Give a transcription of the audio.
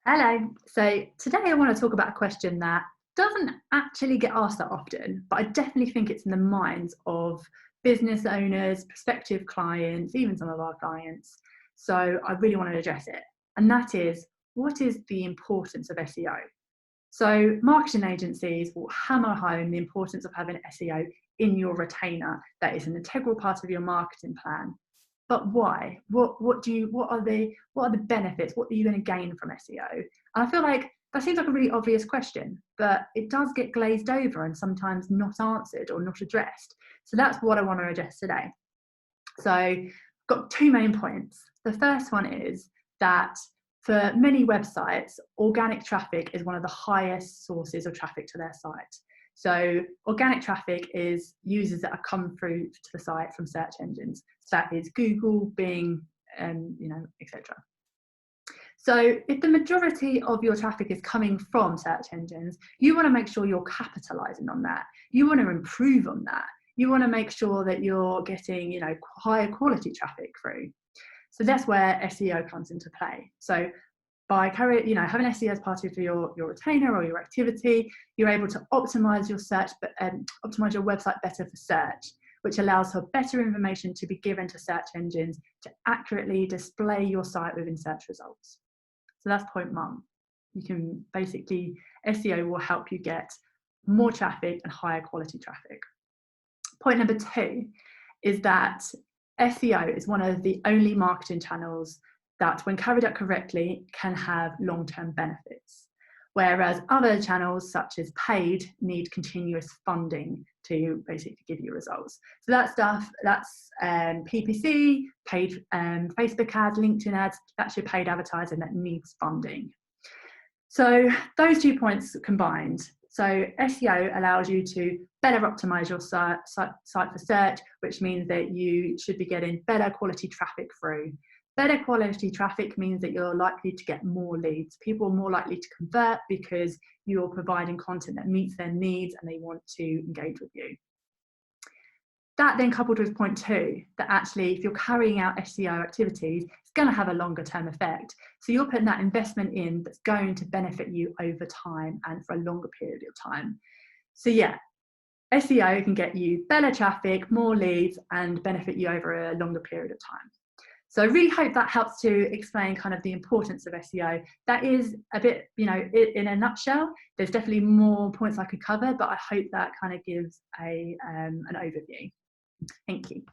Hello. So today I want to talk about a question that doesn't actually get asked that often, but I definitely think it's in the minds of business owners, prospective clients, even some of our clients. So I really want to address it. And that is, what is the importance of SEO? So marketing agencies will hammer home the importance of having SEO in your retainer. That is an integral part of your marketing plan. But why? What are the benefits? What are you going to gain from SEO? And I feel like that seems like a really obvious question, but it does get glazed over and sometimes not answered or not addressed. So that's what I want to address today. So I've got two main points. The first one is that for many websites, organic traffic is one of the highest sources of traffic to their site. So organic traffic is users that have come through to the site from search engines. So that is Google, Bing, etc. So if the majority of your traffic is coming from search engines, you want to make sure you're capitalizing on that. You want to improve on that. You want to make sure that you're getting, higher quality traffic through. So that's where SEO comes into play. So by having SEO as part of your retainer or your activity, you're able to optimize your search, optimize your website better for search, which allows for better information to be given to search engines to accurately display your site within search results. So that's point one. You can basically, SEO will help you get more traffic and higher quality traffic. Point number two is that SEO is one of the only marketing channels that, when carried out correctly, can have long-term benefits. Whereas other channels, such as paid, need continuous funding to basically give you results. So that's PPC, paid Facebook ads, LinkedIn ads, that's your paid advertising that needs funding. So those 2 points combined. So SEO allows you to better optimize your site for search, which means that you should be getting better quality traffic through. Better quality traffic means that you're likely to get more leads. People are more likely to convert because you're providing content that meets their needs and they want to engage with you. That then coupled with point two, that actually if you're carrying out SEO activities, it's going to have a longer term effect. So you're putting that investment in that's going to benefit you over time and for a longer period of time. So yeah, SEO can get you better traffic, more leads, and benefit you over a longer period of time. So I really hope that helps to explain kind of the importance of SEO. That is a bit, in a nutshell. There's definitely more points I could cover, but I hope that kind of gives an overview. Thank you.